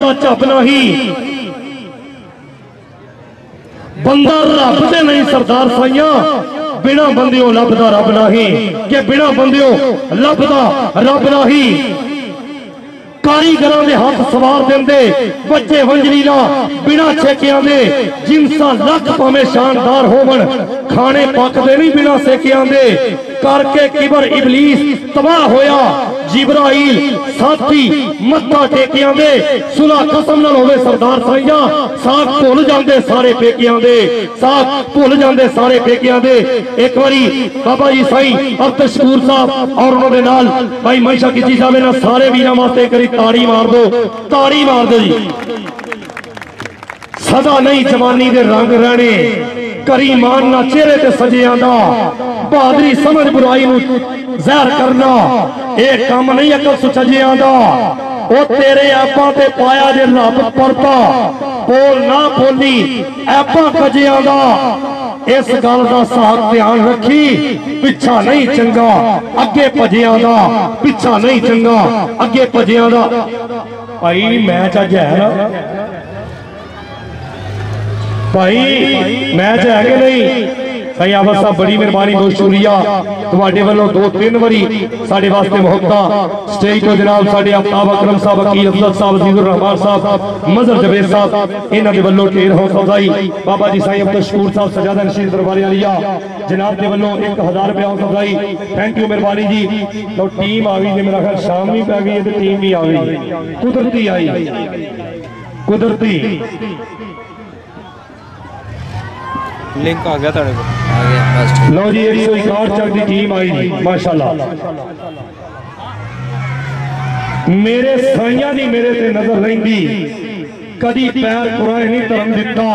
का झप नहीं, बंदा रब दे नहीं सरदार साइया, बिना बंदियों लभदा रब नहीं, कि बिना बंदियों लभदा रब नहीं। कारीगरां दे हाथ सवार देंदे बच्चे वंजलीला बिना छेकियां दे, जिनसा लख भावें शानदार होवन, खाने पकदे नहीं बिना सेकियां दे। करके किबर इबलीस तबाह होया, जिब्राइल साथी मत्था टेकियां दे। सुलह कसम नाल होवे सरदार साइया, साख भुल जांदे सारे पेकियां दे, साख भुल जांदे सारे पेकियां दे। एक बारी बाबा जी साईं अब्दुल शकूर साहब और उन्होंने नाल भाई मंशा कीती जावे ना, सारे वीरां वास्ते करी ताड़ी मार दो, ताड़ी मार दो जी। सदा नहीं जवानी दे रंग रहने, करी मारना चेहरे ते सजियां दा, बहादुरी समझ बुराई नूं ज़हर करना, एक काम नहीं अकल सुचजियां दा। ओ तेरे ऐपां ते पाया जे रब परता, बोल ना बोली ऐपां कजियां दा। इस गल दा साथ ध्यान रखी, पिछा नहीं चंगा अगे भजियां दा, पिछा नहीं चंगा अगे भजियां दा। भाई मैच अज है ना भाई, मैच है कि नहीं? सही आवाज साहब बड़ी मेहरबानी, बहुत शुक्रिया तुहाडे वालों 2-3 बारी साडे वास्ते मुहब्बता। स्टेज तो जनाब साडे आफ्ताब अकरम साहब, अकील अफजल साहब, अजीजुर रहमान साहब, मजहर जवेद साहब, इन्हां दे वल्लों ढेर हौसला अफजाई। बाबा जी साईं अब्दुल शकूर साहब सजादा नशीद दरबार आलिया जनाब के वल्लों 1000 रुपया हौसला अफजाई। थैंक यू मेहरबानी जी। तो टीम आ गई जी, मेरा ख्याल शाम भी पै गई है तो टीम भी आ गई, कुदरती आई, कुदरती लिंक आ गया तेरे को, आ गया। लो जी 161 चक दी टीम आई जी, माशाल्लाह। मेरे साइयां दी मेरे ते नजर रहिंदी, कदी पैर कुराए नहीं धर्म दिता।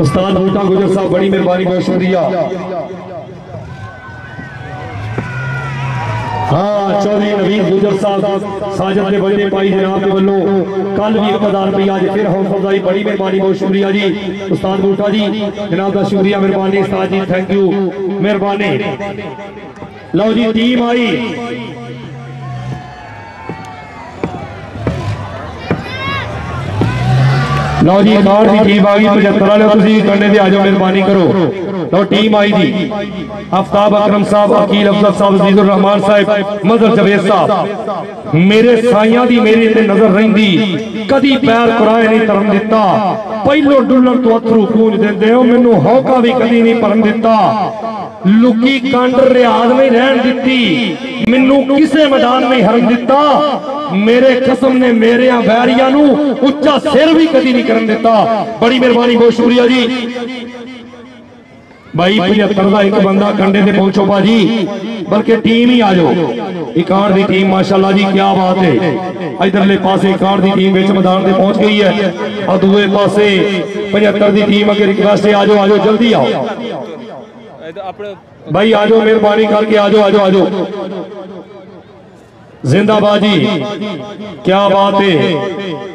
उस्ताद बूटा गुजर साहब बड़ी मेहरबानी, बहुत शुक्रिया। हाँ चौधरी नवीन गुजर साहब साजद के बड़े भाई जनाब के वल्लों कल भी 1000 रुपया, आज फिर हौसला अफजाई, बड़ी मेहरबानी, बहुत शुक्रिया जी। उस्ताद बूटा जी जनाब का शुक्रिया, मेहरबानी उस्ताद जी, थैंक यू मेहरबानी। लो जी टीम आई, लो जी कार की टीम आ गई 75 वाले, तुसीं कंडे ते आ जाओ, मेहरबानी करो। लो टीम आई जी, आफ्ताब अकरम साहब, अकील अफजल साहब, अजीजुर रहमान साहब, मजहर जवेद साहब। मेरे साइयां दी मेरी ते नजर रहिंदी, कदी पैर कुराए नहीं धर्म दिता। पहलो डुल्लण तो अथरू पूंज देंदे हो, मैनू हौका भी कदी नहीं भरन दिता। लुकी कंड रियाज नहीं रहन दिती, मैनू किसे मैदान नहीं हरन दिता। मेरे कसम ने मेरे बैरिया नू उच्चा सिर भी कदी नहीं करन दिता। बड़ी मेहरबानी, बहुत शुक्रिया जी। भाई 75 का एक बंदा कंडे से पहुंचो भाजी, बल्कि टीम ही आ जाओ। इकार दी टीम माशाल्लाह जी, क्या बात है। इधरले पासे इकार दी टीम विच मैदान से पहुंच गई है, और दूसरे पासे 75 की टीम अगर रिक्वेस्ट है आ जाओ, आ जाओ, जल्दी आओ भाई, आ जाओ, मेहरबानी करके आ जाओ, आ जाओ, आ जाओ। जिंदाबाद जी, क्या बात है।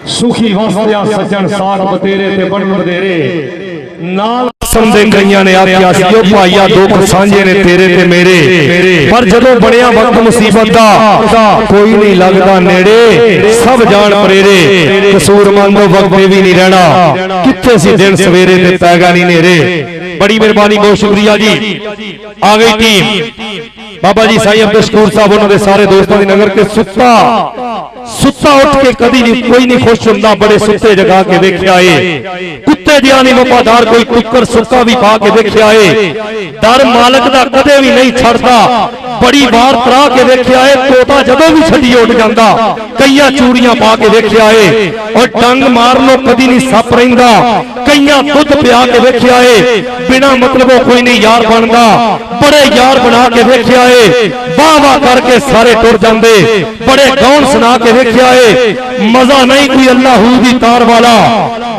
सुखी वसदिया सज्जन साथ बतेरे ते बन बतेरे, नाल समझे कईयां ने आख्या सी ओ भाईया दुख सांझे ने तेरे ते मेरे, पर जदों बनिया वक्त मुसीबत दा कोई नहीं लगदा नेड़े, सब जान परेरे, कसूरमंद वक्त भी नहीं रहना, किथे सी दिन सवेरे ते पैगा नहीं नेरे। बड़ी मेहरबानी, बहुत शुक्रिया जी। आ गई टीम बाबा जी साईं अब्दुल शकूर साहब, उन्होंने सारे दोस्तों की नगर के सुता सुता उठ के कदी नहीं कोई नहीं खुश होंदा, बड़े सुते जगा के देखिया है। कुत्ते जिहा नहीं वफादार कोई टुक्कर सुक्का भी पा के देखिया है। डर मालक दा कदे भी नहीं छड़दा, बड़ी बार तरा के देखिया है। तोता जदों भी छड़ी उठ जांदा, कईयां चूड़ियां पा के देखिया है। और डंग मार लो कदी नहीं सप रहिंदा, कईयां दुध पिया के देखिया है। बिना मतलबों कोई नहीं यार बनदा, बड़े यार बना के देखिया है। वाह वाह करके सारे टुर जांदे, बड़े गौन सुना के देखिया है। मजा नहीं कोई अल्लाह दी तार वाला,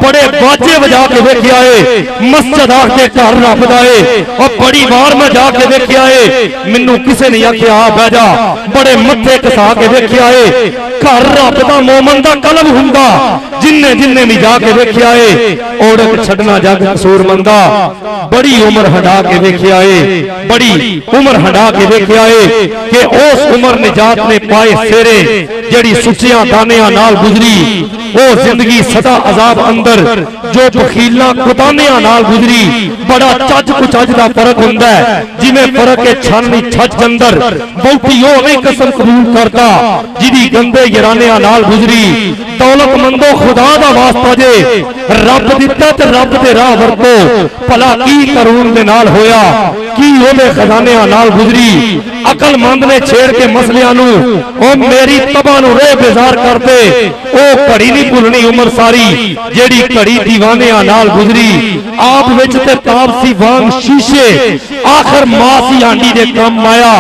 बड़े बाजे बजा के देखिया है। मस्जिद आके घर रब दा है, और बड़ी बार मैं जाके देखिया है। मैनू किसे नहीं आख्या आ बह जा, बड़े मत्थे कसा के देखिया है। घर रब दा मोमन दा कलम हुंदा, जिन्ने जिन्ने भी जाके वेख्या है औरत छड़ना जग कसूर मंदा बड़ी उम्र हटा के वेख्या है बड़ी उम्र हटा के वेख्या है कि उस उम्र निजात ने पाए फेरे जड़ी सुचियां दानियां नाल गुजरी वो जिंदगी सदा अजाब अंदर जो बखीला कुतानियां नाल गुजरी बड़ा चज कुचज दा फर्क हुंदा है जिवें फर्क है छानी छज अंदर बहुती ओ नहीं कसम कबूल करता जिदी गंदे गिरानियां नाल गुजरी दौलतमंदो खुदा दा वास्ता जे रब दिता ते रब दे राह वरतो भला की कानून दे नाल होया की ओदे खजानियां नाल गुजरी अकलमंद ने छेड़ के मसलियां नू ओ मेरी तबाह नू रे बेजार कर दे ओ घड़ी नहीं भुलनी उम्र सारी जेड़ी घड़ी दीवानियां नाल गुजरी आप विच ते तापसी वांग शीशे आखिर मासी आंडी दे काम आया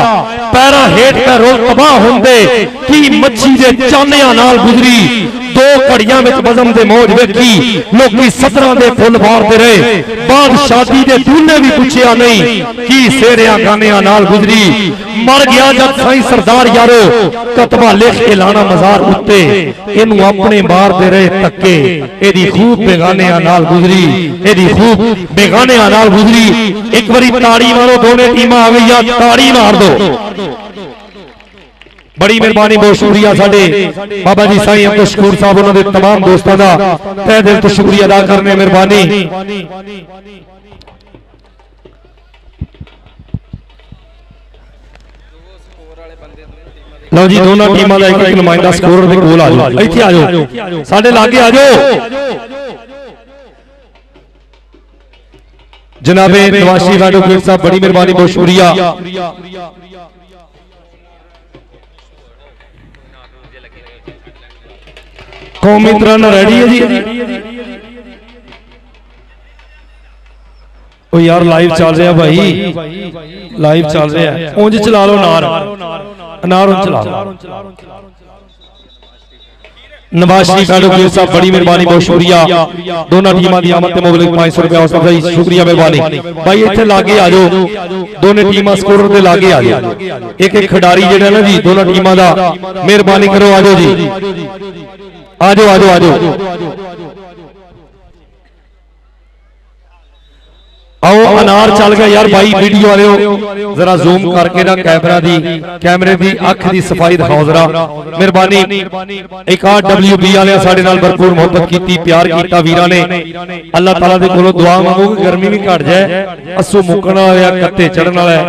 पैरा हेठ का रोल तबाह होंदे की मच्छी दे चानियां नाल गुजरी दो घड़ियां विच बज़म दे मौज वेखी लोकी 17 दे फुल मारते रहे बाद शादी दे दूल्हे भी पूछया नहीं की सेरिया गानियां नाल गुजरी मर गया जब साईं सरदार यारो कतबा लिख के लाना मजार उत्ते इनू अपने मार दे रहे तक्के एदी खूब बेगानियां नाल गुजरी एदी खूब बेगानियां नाल गुजरी एक बारी ताड़ी मारो दोने टीमां आ गई ताड़ी मार दो बड़ी मेहरबानी बहुत शुक्रिया साडे बाबा जी साईं अब्दुल शकूर साहब उन्होंने तमाम दोस्तों का तहे दिल तो शुक्रिया अदा करने मेहरबानी लो जी दोनों टीमों का एक नुमाइंदा स्कोरर दे कोल आ जाओ इत्थे आ जाओ साडे लागे आ जाओ जनाबे नवाशी एडवोकेट साहब बड़ी मेहरबानी बहुत शुक्रिया कौमी तरह रेडी है जी ओ यार लाइव चल रहा भाई लाइव चल रहा है उंज चला लो नार अनार चला लो नवाज शरीफ एडवोकेट साहब बड़ी मेहरबानी बहुत शुक्रिया दोनों टीमां दी आमद ते मुबलिक 500 रुपया उस भाई शुक्रिया मेहरबानी भाई इत्थे लागे आ जाओ दोनों टीमां स्कोरर दे लागे आ जाओ एक एक खिडारी जेड़ा ना जी दोनों टीमां दा मेहरबानी करो आ जाओ जी आ जाओ आ जाओ आ जाओ आओ अनार चल गया यार भाई वीडियो वाले जरा जूम करके ना कैमरे दी अख दी सफाई दिखाओ जरा मेहरबानी एक WB वाले साडे नाल भरपूर मोहब्बत कीती प्यार कीता वीरां ने अल्लाह ताला दे कोलों दुआ मांगो कि गर्मी भी घट जाए अस्सू मुकण वाला है कत्ते चढ़न वाला है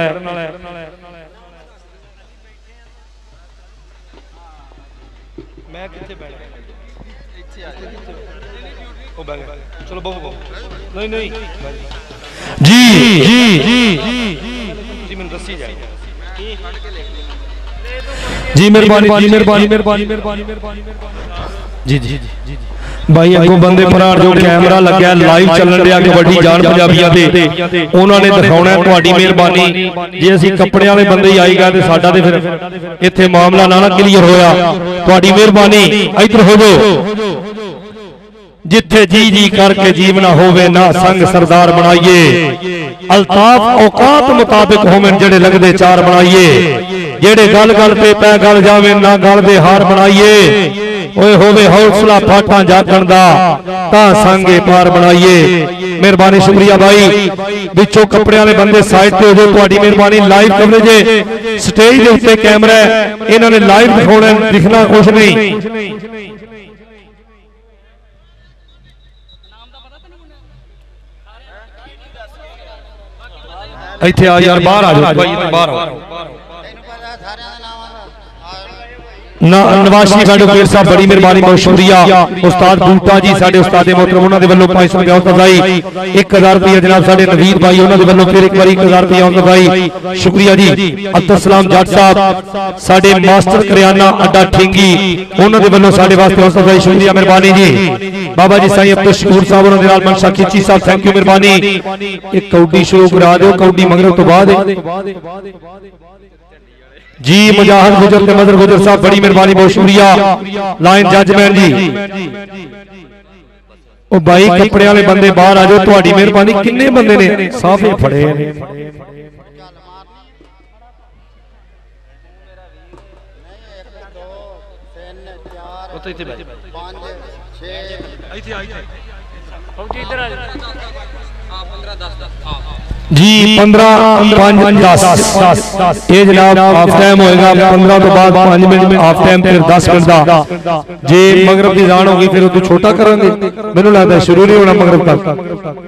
मैं किथे बैठा ओ बैठ चलो बहु नहीं नहीं जी जी जी जी मैं दसी जाए जी मेहरबानी जी मेहरबानी मेहरबानी मेहरबानी जी जी जी भाई अगो बंदे फरार जो कैमरा लग्या लाइव चलन रहा कबड्डी जान पंजाबियां ते उन्होंने दिखाना है तुहाडी मेहरबानी जे असीं कपड़े वाले बंदे ही आई गए ते साडा ते फिर इत्थे मामला ना क्लीयर होया तुहाडी मेहरबानी इधर हो जाओ जिथे जी जी करके जीवना होवे ना संग सरदार बनाइए अल्ताफ औकात मुताबिक होवन जेड़े लगदे चार बनाइए जेड़े गल गल पे पै गल जावे ना गल दे हार बनाइए ओए होवे हौसला फाटा जागण दा ता संगे पार बनाइए मेहरबानी शुक्रिया भाई विचों कपड़े वाले बंदे साइड ते हो जाओ तुहाडी मेहरबानी लाइव कवरेज है स्टेज दे उत्ते कैमरा है इन्हां ने लाइव दिखाउणा दिखना कुछ नहीं इत्थे आ यार बाहर आ जाओ भाई बाहर आओ ना नवाज शरीफ एडवोकेट साहब बड़ी मेहरबानी बहुत शुक्रिया उस्ताद बूटा जी साडे उस्ताद मोहतरम उन्हां दे वल्लों 500 रुपया उताई 1000 रुपया जनाब साडे नवीद भाई उन्हां दे वल्लों फिर एक बार 1000 रुपया उताई शुक्रिया जी अब्दुल सलाम जट साहब साडे मास्टर करियाना अड्डा ठिंगी उन्हां दे वल्लों साडे वास्ते उताई शुक्रिया मेहरबानी जी बाबा जी साईं अब्दुल शकूर साहब उन्हां दे नाल मनशा खिची साहब थैंक यू मेहरबानी एक कौडी शुरू करा दो कौडी मगरों तो बाद जी मुजाहिद गुजर ते मदर गुजर साहब बड़ी मेहरबानी बहुत शुक्रिया लाइन जजमैन जी ओ भाई कपड़े वाले बंदे बाहर आ जाओ तुहाडी मेहरबानी किन्ने बंदे ने साफे फड़े ने ਉੱਥੇ ਇੱਥੇ ਬੈਠ 5 6 ਇੱਥੇ ਆ ਫੌਜੀ ਇੱਧਰ ਆ ਜਾ ਹਾਂ 15 10 10 जी 15 5 10 ये जनाब हाफ टाइम होएगा 15 तो बाद 5 मिनट हाफ टाइम फिर 10 मिनट का जे मगरब की जान होगी फिर तू छोटा करेंगे मैनू लगता है शुरू नहीं होना मगरब तक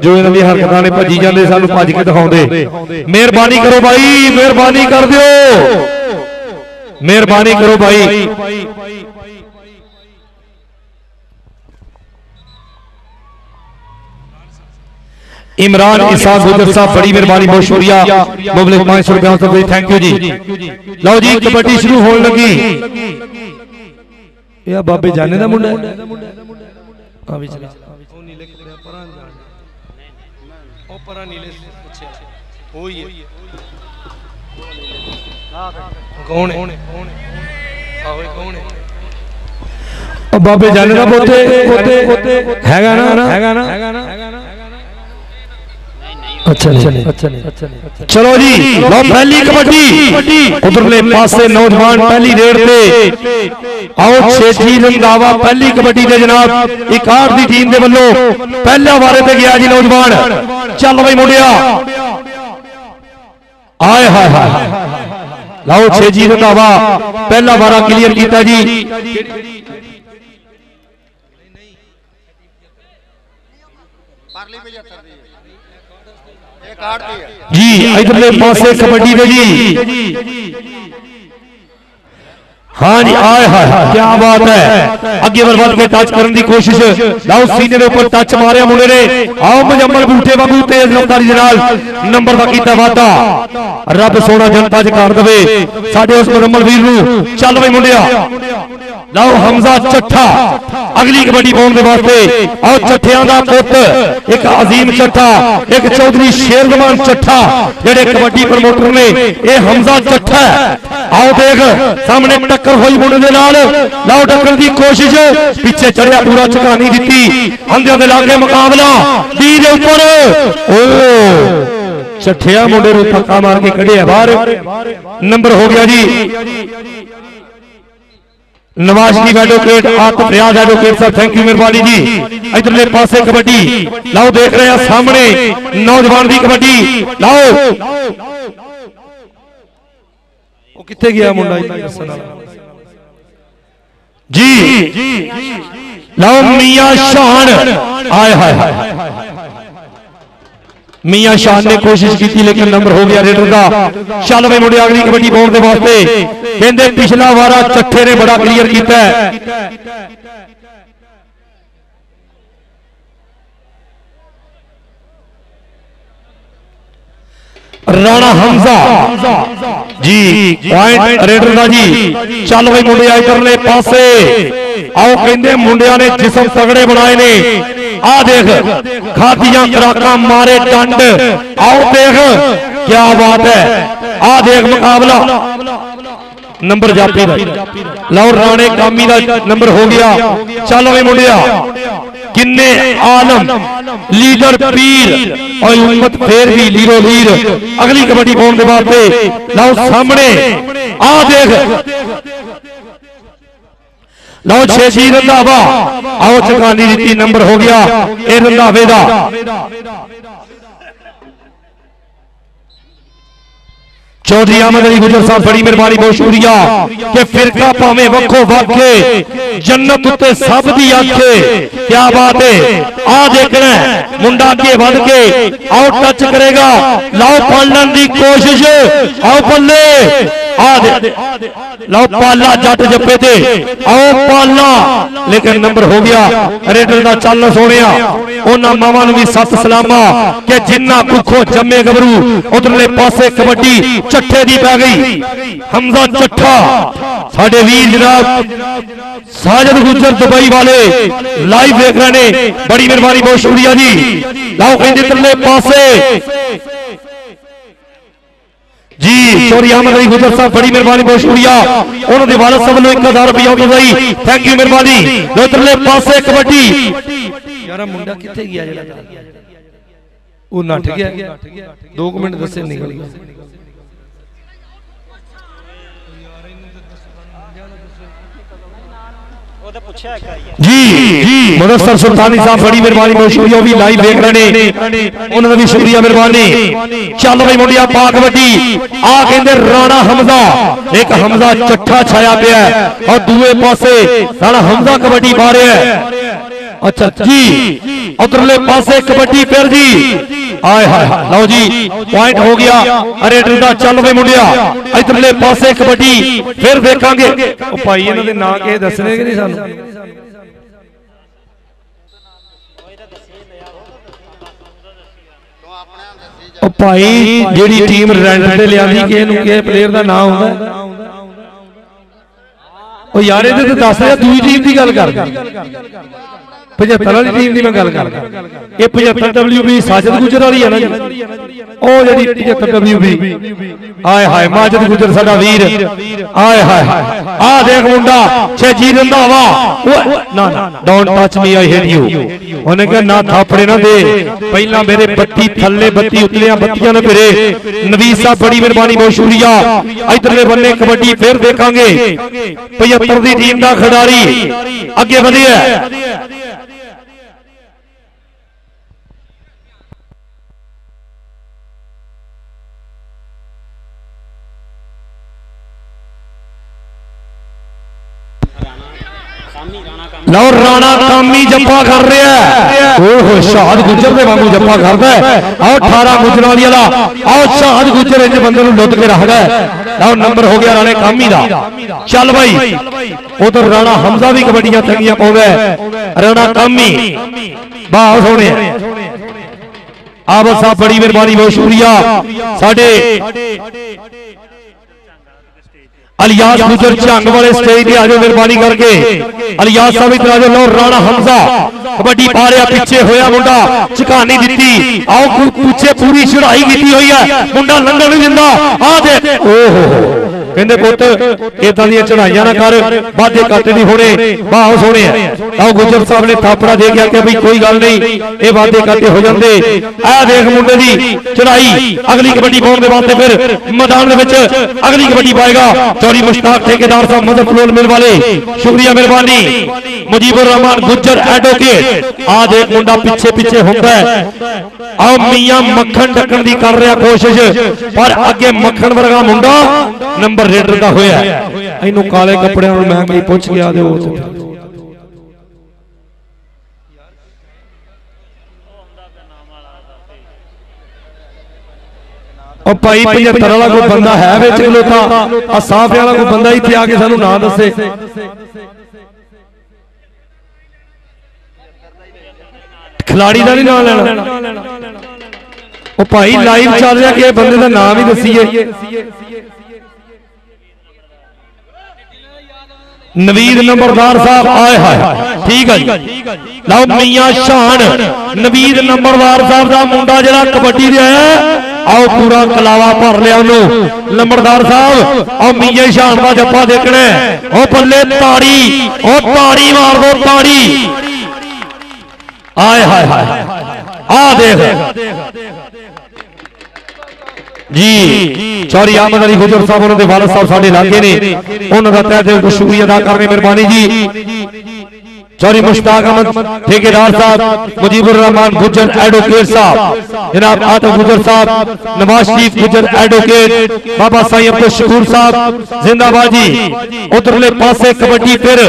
जो इन्हां दी हरकतां ने भजी जांदे सानू भज के दिखाउंदे मेहरबानी करो भाई मेहरबानी कर दियो मेहरबानी करो भाई इमरान इसाक गुजर साहब बड़ी मेहरबानी बहुत शुक्रिया मुबलिक 500 रुपए थैंक यू जी लो जी कबड्डी शुरू होने लगी ये बाबे जाने दा मुंडा हां भी चला ਉਹ ਨੀਲੇ ਕਿਹੜਾ ਪਰਾਂ ਜਾਣ ਉਹ ਪਰਾਂ ਨੀਲੇ ਪੁੱਛਿਆ ਉਹ ਹੀ ਹੈ ਕੌਣ ਹੈ ਆਹੋ ਇਹ ਕੌਣ ਹੈ ओ बाबे जाने दा पोते हैगा ना अच्छा चलो जी लो पहली कबड्डी उधरले पासे नौजवान पहली रेड पे आओ छेजी रंधावा पहली कबड्डी दे जनाब 61 दी टीम दे वल्लों पहला वारे पे गया जी नौजवान चल भाई मुंडिया आए हाय हाय लाओ छेजी रंधावा पहला वारा क्लियर कीता जी परली 75 दी एक कार्ड दी है जी इधरले पासे कबड्डी दे जी हाँ जी आए हाय क्या बात है अगे बढ़ के टच करने की कोशिश लाओ सीने के ऊपर टच मारे मुंडे ने आओ मुजम्मल बूटे बाबू तेज रफ्तारी दे नाल नंबर दा कीता वादा रब सोना जनता च कर दवे साडे उस मुजम्मल वीर नू चल भाई मुंडिया लाओ हमजा चट्ठा अगली कबड्डी पाउण दे वास्ते आओ चट्ठियां दा पुत एक अजीम चट्ठा एक चौधरी शेरजमान चट्ठा जेडे कबड्डी प्रमोटर ने ये हमजा चट्ठा आओ देख सामने टक्कर हुई मुंडे दे नाल लाओ टक्कर दी कोशिश पीछे चढ़िया पूरा झुका नहीं दिती अंधे दे लागे मुकाबला डी दे ऊपर ओ चट्ठिया मुंडे नू धक्का मार के कढिया बाहर नंबर हो गया जी नवाज की एडवोकेट आतिफ रियाज एडवोकेट साहब थैंक यू मेहरबानी जी इधरले पासे कबड्डी लाओ देख रहे हैं सामने नौजवान की कबड्डी लाओ वो किथे गया मुंडा जी लाओ मियां शान आए हाय मियां शान ने कोशिश की थी लेकिन नंबर हो गया रेडर का चल भाई मुंडे अगली कबड्डी पाउण दे वास्ते कहंदे पिछला वारा चट्ठे ने बड़ा क्लियर कीता है राणा हमजा जी पॉइंट रेडर का जी चल भाई मुंडे इधरले पासे आओ कहंदे मुंडिया ने जिस्म तगड़े बनाए ने आ देख खादियां खुराकां मारे डंड आओ देख क्या बात है आ देख मुकाबला नंबर जापी दा लाओ राणे कामी दा नंबर हो गया चल भाई मुंडिया किन्ने आलम लीडर पीर और उम्मत फिर भी लीरो लीर अगली कबड्डी पाउण दे वास्ते लाओ सामने आ देख लाओ छेजी रंधावा आओ चकानी दी नंबर हो गया ए रंधावे दा चौधरी अहमद अली गुजर साहब बड़ी मेहरबानी बहुत शुक्रिया कि फिरका भावे वखो वाखे जन्नत उत्ते सब दी आखे क्या बात है आ देखना मुंडा अगे बढ़ के आओ टच करेगा लाओ पालने की कोशिश आओ बल्ले आ दे लाओ पाला जट जप्पे थे आओ पाला लेकिन नंबर हो गया रेडर का चल सोनिया उन्होंने मामा भी सत सलामा कि जिन्ना कुखों जम्मे गबरू उधरले पासे कबड्डी चट्ठे दी पै गई हमजा चट्ठा साडे वीर जनाब साजिद गुजर दुबई वाले लाइव देख रहे ने बड़ी मेहरबानी बहुत शुक्रिया जी लाओ कहते इधरले पासे जी चौधरी अहमद अली गुजर साहब बड़ी मेहरबानी बहुत शुक्रिया उन्होंने वालद साहब ने 1000 रुपया बधाई थैंक यू मेहरबानी उधरले पासे कबड्डी यार मुंडा किथे गया जेड़ा वो नट गया 2 मिनट दसे निकल गया जी मुदस्सर सुल्तानी साहब बड़ी मेहरबानी बहुत शुक्रिया भी लाइव देख रहे ने उन्होंने भी शुक्रिया मेहरबानी। चल भाई मुंडिया पा कबड्डी आ कहते राणा हमजा एक हमजा चट्ठा छाया पिया और दूए पासे राणा हमजा कबड्डी पा रहे हैं। अच्छा जी उधरले पासे कबड्डी फिर जी आए हाय लो जी पॉइंट हो गया। अरे डरदा चल भाई मुंडिया इधरले पासे कबड्डी फिर देखांगे भाई इन्हां दे नाम के दसने कि नहीं सानू भाई जेड़ी टीम रेंट ते लियांदी कि इहनूं कि प्लेयर दा नाम हुंदा ओ यार इहदे ते दस दूई टीम दी गल कर 75 वाली टीम की मैं गल कर 75 WB साजिद गुजर वाली है ना जी ओ जेडी 75 WB आए हाय माजिद गुजर साडा वीर आए हाय आ देख मुंडा छेजी रंधावा ना ना don't touch me I hate you उन्हें कहा ना थापड़े ना दे पहला मेरे बत्ती थल्ले बत्ती उतलियां बत्तियां ने फिरे। नवीस साहब बड़ी मेहरबानी बहुत शुक्रिया। इधरले बन्ने कबड्डी फिर देखांगे 75 दी टीम दा खिडारी अगे वधिया लो राणा कामी जप्पा कर रहा है ओहो शहाद गुजर दे वांगू जप्पा करदा है। आओ 18 गुजर वाली वाला आओ शहाद गुजर इस बंदे नूं लुट के रखदा है। आओ नंबर हो गया राणे कामी दा। चल भाई उधर राणा हमजा भी कबड्डियां चंगियां पाउंदा है। राणा कामी वाह सोने आबद साहब बड़ी मेहरबानी बहुत शुक्रिया। साडे अलियास गुजर झंग वाले स्टेज पे आजो मेहरबानी करके अलियास साहब इधर आजो। लो राणा हमजा कबड्डी पा रहा पिछे होया मुंडा झकानी दी आओ पीछे पूरी चढ़ाई की हुई है मुंडा लंघन नहीं दिंदा आ दे ओहो कहंदे पुत इदां दी चढ़ाइयां ना कर वादे घट नहीं होने वाह सोने आओ गुजर साहब ने थापड़ा दे गया कि भाई कोई गल नहीं ये वादे घट हो जाते आ देख मुंडे दी चढ़ाई अगली कबड्डी पाउण दे वास्ते फिर मैदान दे विच अगली कबड्डी पाएगा चौरी मुश्ताक ठेकेदार साहब मदद फलोल मिल वाले शुक्रिया मेहरबानी। मुजीबुर रहमान गुज्जर एडवोकेट आ देख मुंडा पिछे पिछे होता है। आओ मियां मक्खन ढकन दी कर रहा कोशिश पर अगे मक्खन वर्गा मुंडा नंबर रेडर का होया इनू काले कपड़े मैं कहीं पुछ गया दे और भाई 75 वाला कोई बंदा है विच खलोता आ साफ वाला कोई बंदा इत्थे आके सानू ना दसे खिलाड़ी का नहीं नाम लेना ओ भाई लाइव चल रहा कि बंदे का नाम ही दसीए। नवीद नंबरदार साहब आए हाय ठीक है जी लो मियां शान नवीद नंबरदार साहब का मुंडा जरा कबड्डी दे आओ पूरा कलावा भर लिया नंबरदार साहब आओ मियां शान का जप्पा देखना ओ बल्ले ताड़ी ओ ताड़ी मार दो ताड़ी आए हाय हाय आ देख जी चौरी आमद अली गुजर साहब उन्होंने वालद साहब साडे लागे ने उन्होंने तहे दिल तो शुक्रिया अदा करने मेहरबानी जी। चौरी मुश्ताक अहमद ठेकेदार साहब मुजीबुर रहमान गुजर एडवोकेट साहब जनाब आतफ गुजर साहब नवाज शरीफ गुजर एडवोकेट बाबा साईं अब्दुल शकूर साहब जिंदाबाद जी। उधरले पासे कबड्डी फिर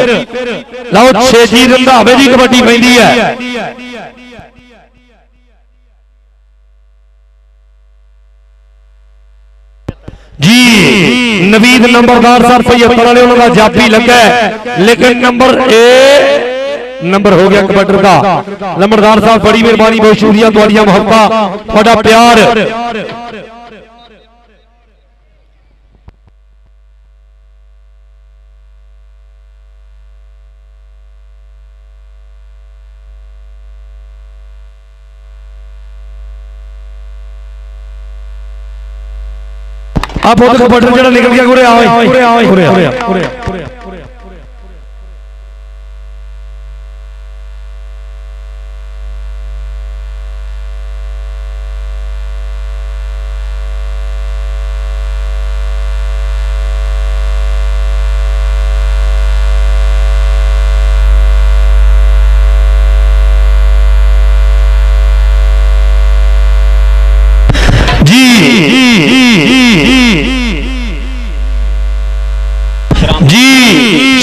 लाओ छेजी रंधावे दी कबड्डी पैंदी है जी। नवीद नंबरदार साहब 75 वाले उन्होंने जाफी लगा लेकिन नंबर हो गया कबड्डर का। नंबरदार साहब बड़ी मेहरबानी बहुत शुक्रिया तुहाडियां मुहब्बत तुहाडा प्यार। आप कबड्डर जरा निकल गया गुरे आओ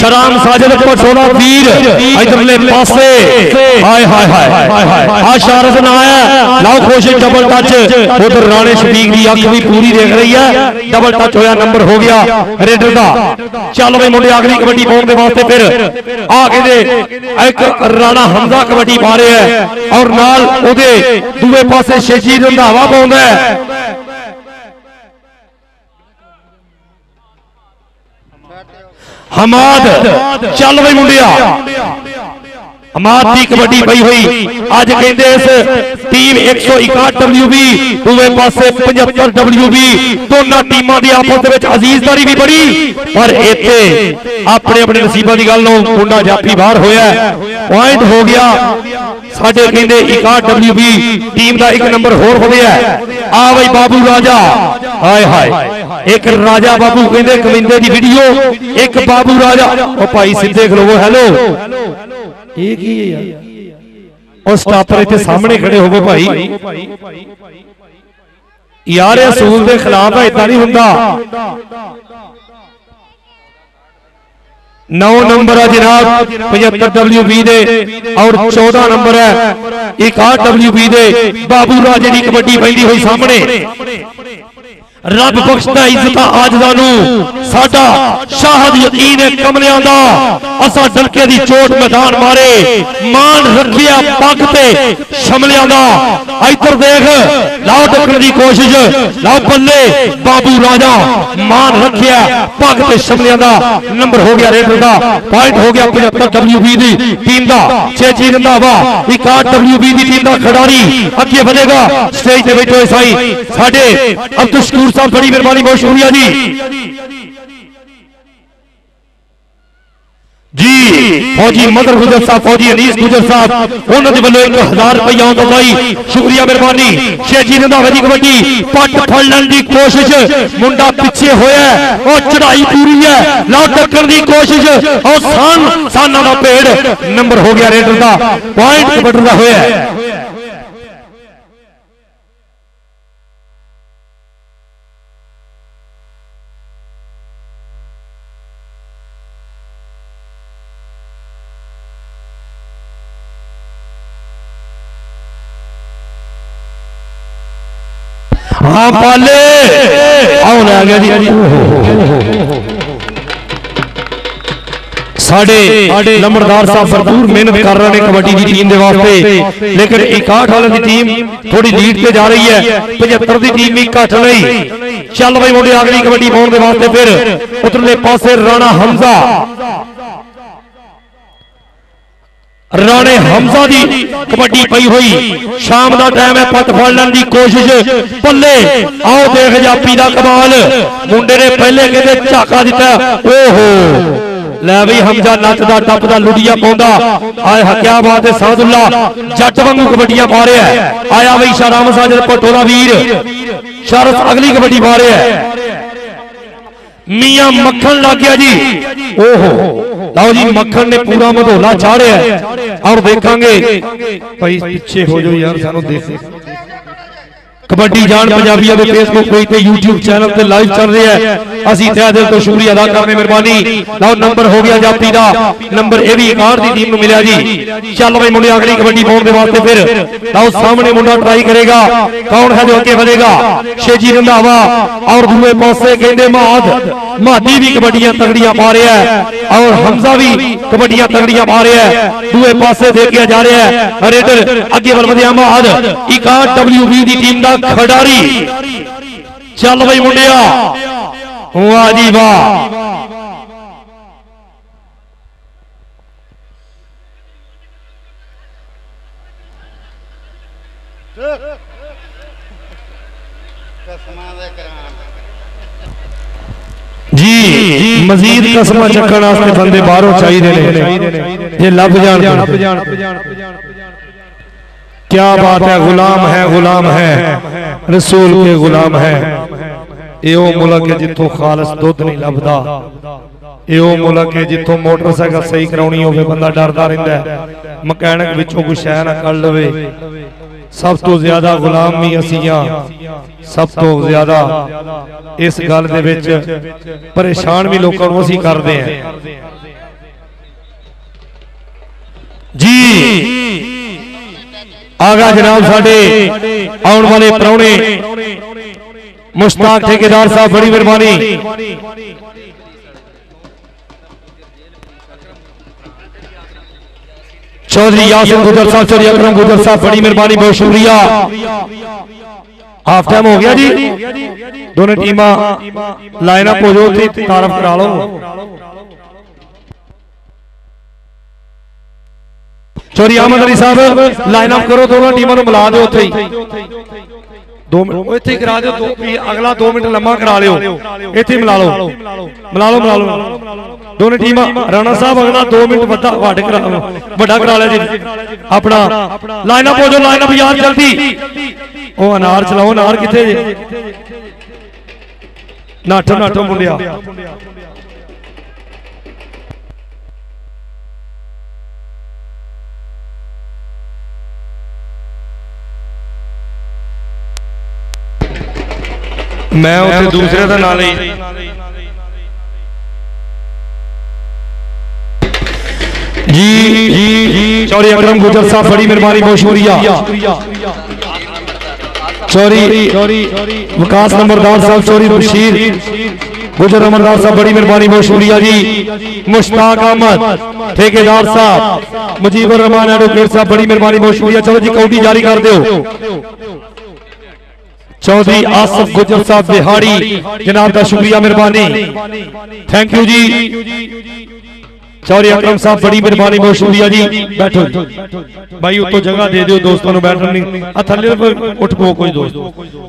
शराम साजिद पटोला वीर इधरले पासे हाय हाय हाय आ शारद ना है लाओ कोशिश डबल टच उधर राणे शफीक की अख भी पूरी देख रही है डबल टच होया नंबर हो गया रेडर का चल भाई मुंडे अगली कबड्डी पाउण दे वास्ते फिर आगे दे एक राणा हमजा कबड्डी पा रहे है और नाल ओदे दूए पासे शेजी रंधावा पाउंदा है हमाद चल भाई मुंडिया हमाद की कबड्डी पई हुई अज कहते इस टीम 161 WB दूसरे पासे 75 WB दोनों टीमां दी आपस विच अजीजदारी भी बड़ी पर इत्थे अपने अपने नसीबां दी गल मुंडा जाफी बाहर होया पॉइंट हो गया साडे कहंदे 61 WB टीम दा एक नंबर होर वधिया आ भाई बाबू राजा हाय हाय एक राजा बाबू कहंदे कविंदे दी वीडियो एक बाबू राजा ओ भाई सीधे खलोवो हेलो एक ही है यार और स्टापर इतने सामने खड़े हो गए भाई यार असूल के खिलाफ है इतना नहीं हुंदा 9 नंबर है जनाब 75 WB दे और 14 नंबर है 61 WB दे बाबू राजे की कबड्डी पैंदी हुई सामने रब बख्शदा इज्जत आजदा नू साडा शाहद यकीन है कमलियां दा असा डलके दी चोट मैदान मारे मान रखिया पग ते शमलियां दा इधर देख लाओ टक्कर दी कोशिश लाओ बल्ले बाबू राजा मान रखिया पग ते शमलियां दा नंबर हो गया रेडर दा पॉइंट हो गया 75 WB दी टीम दा 6 रंधावा 61 WB दी टीम दा खिडारी अगे बढ़ेगा स्टेज ते बैठे होए साई साडे अब्दुल शकूर साहब बड़ी मेहरबानी बहुत शुक्रिया जी जी फौजी मदर गुजर साहब फौजी अनीस गुजर साहब उन्होंने वालों 1000 रुपया तो भाई शुक्रिया मेहरबानी शेजी रंधावे दी कबड्डी पट फड़न की कोशिश मुंडा पीछे होया और चढ़ाई पूरी है लाओ टक्कर की कोशिश और साना का पेड़ नंबर हो गया रेडर का पॉइंट कबड्डी का होया हाँ पाले आओ आ गया जी साडे लंबरदार साहब भरपूर मेहनत कर रहे हैं कबड्डी की टीम के वास्ते लेकिन 61 वाले की टीम थोड़ी लीड पे जा रही है 75 की टीम भी घट नहीं चल भाई मुंडे अगली कबड्डी पाउण दे वास्ते फिर उधरले पासे राणा हमजा राणे हमजा दी कबड्डी पई हुई शाम का टाइम है पत फड़न की कोशिश पल्ले आओ देख जापी का कमाल मुंडे ने पहले कहते झाका दिता ओहो लै बई हमजा नचदा टपदा लुड़िया पाउंदा आए क्या बात है सादुल्ला जट वांगू कबड्डियां पा रहा है आया बई शराम साजिद पटोला वीर शरत अगली कबड्डी पा रहा है मियां मक्खन लग गया जी ओहो लाओ जी मक्खन ने पूरा मधोला चाढ़िया और देखांगे भाई पीछे हो जाओ यार सानू देख कबड्डी जान पंजाबियों के फेसबुक पे यूट्यूब चैनल पे लाइव चल रहा है असी तहे दिल तो शुक्रिया अदा करने मेहरबानी लाओ नंबर हो गया जापी दा नंबर ए भी 61 दी टीम नु मिला जी चल भाई मुंडे अगली कबड्डी पाउण दे वास्ते फिर लाओ सामने मुंडा ट्राई करेगा कौन है जो आगे बढ़ेगा शेजी रंधावा और दूसरे पासे कहंदे मादी भी कबड्डियां तगड़ियां पा रहा है और हमजा भी कबड्डियां तगड़ियां पा रहा है दूसरे पासे देखा जा रहा है रेडर अगे बढ़ माद 61 WB दी टीम दा खिडारी चल भाई मुंडिया वाह जी वाह जी मजीद कसम चक्कण वास्ते बंदे बाहरों चाहिए ये लभ जान क्या बात है गुलाम है रसूल के गुलाम है यो मुल्क है जिथों खालस दुध नहीं लभदा यो मुल्क है जिथों मोटरसाइकिल सही कराउणी होवे बंदा डरदा रहिंदा है मकैनिक विचों कोई शै ना कढ लवे सब तो ज्यादा गुलाम भी असीं हां सब तो ज्यादा इस गल दे विच परेशान भी लोकां नूं असीं करदे हैं जी आगा जनाब साडे आने वाले प्राहुणे मुश्ताक ठेकेदार साहब बड़ी मेहरबानी। चौधरी यासिर गुजर साहब, चौधरी अकरम गुजर साहब बड़ी मेहरबानी, बहुत शुक्रिया। हाफ टाइम हो गया जी, दोनों टीमां लाइन अप हो जाओ, तारफ करा लो। चौधरी अहमद अली साहब लाइन अप करो, दोनों टीमों को मिला दो, उत्थे 2 मिनट इत्थे करा दो, अगला 2 मिनट लम्मा करा लियो, इत्थे मिला लो दोनों टीमां। राणा साहब अगला 2 मिनट बड़ा करा लिया जी अपना। लाइन अप हो जाओ, लाइन अप यार जल्दी। ओ अनार चलाओ, अनार किथे जे नाठो नाठो मुंडिया। मैं उसे दूसरे का नाम नहीं। जी चौधरी अकरम गुजर साहब बड़ी मेहरबानी, बहुत शुक्रिया। चौधरी विकास नंबरदार साहब, चौधरी बशीर गुजर नंबरदार साहब बड़ी मेहरबानी, बहुत शुक्रिया जी। मुश्ताक अहमद ठेकेदार साहब, मुजीबुर रहमान एडवोकेट साहब बड़ी मेहरबानी, बहुत शुक्रिया। चलो जी कौटी जारी कर दो। चौधरी आसिफ गुजर साहब बिहाड़ी जनाब का शुक्रिया मेहरबानी, थैंक यू जी। चौधरी अकरम साहब बड़ी मेहरबानी, बहुत शुक्रिया जी। बैठो भाई, उतो जगह दे दो दोस्तों बैठने, थले उठ पो कोई दोस्त,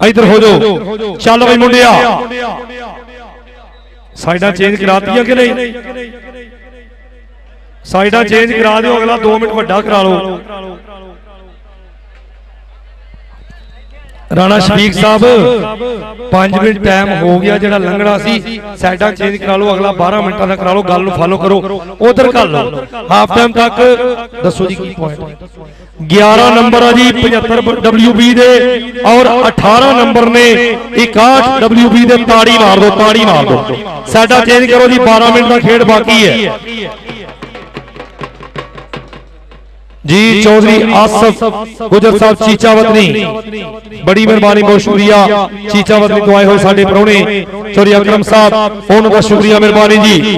इधर हो जाओ। चलो भाई मुंडिया, साइडा चेंज करा दिया कि नहीं? साइडा चेंज करा दो, अगला 2 मिनट बड़ा करा लो। राणा शफीक साहब 5 मिनट टाइम हो गया, जो लंघना सी साइडा चेंज करा लो, अगला 12 मिनटा का करा लो। गल फॉलो करो, उधर कर लो। हाफ टाइम तक दसो जी की पॉइंट। 11 नंबर है जी 75 WB दे और 18 नंबर ने 61 WB दे। ताड़ी मार दो, ताड़ी मार दो। साइडा चेंज करो जी, 12 मिनट का खेड बाकी है जी। चौधरी आसिफ गुजर साहब चीचावतनी बड़ी मेहरबानी, बहुत शुक्रिया। चीचावतनी तो आए हो साडे प्राहुणे चौधरी अकरम साहब, उन्होंने शुक्रिया मेहरबानी जी।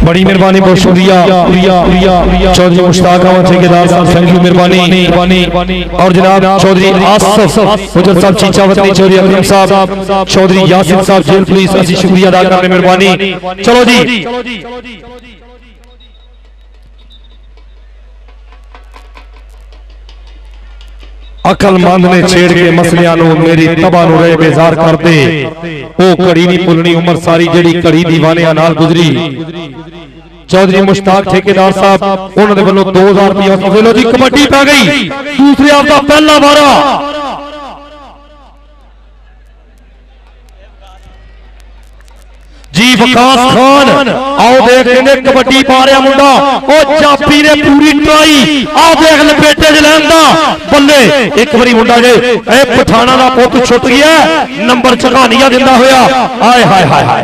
बड़ी मेहरबानी, बहुत शुक्रिया। चौधरी मुश्ताक अहमद ठेकेदार साहब, थैंक यू मेहरबानी। और जनाब चौधरी आसिफ गुजर साहब चीचावतनी, चौधरी अकरम साहब, चौधरी यासिर साहब जेल पुलिस, असि शुक्रिया अदा करने मेहरबानी। चलो जी अकलमंद ने छेड़ के मसलियां नूं मेरी तबाह नूं रहे बेजार कर दे। ओ घड़ी नहीं भुलनी उम्र सारी, जेड़ी घड़ी दीवानियां नाल गुजरी। चौधरी मुश्ताक ठेकेदार साहब, उन्होंने वालों 2000 रुपया। लो जी कबड्डी पै गई, दूसरे आपका पहला बारा जी। विकास खान आओ देख लेंगे, कबड्डी पा रहा मुंडा, ओ चापी ने पूरी ट्राई। आओ देख लपेटे च लैंदा बल्ले, एक बारी मुंडा जे ए पठाना दा पुत छुट गया, नंबर चढ़ानिया दिंदा होया। आए हाय हाय हाय,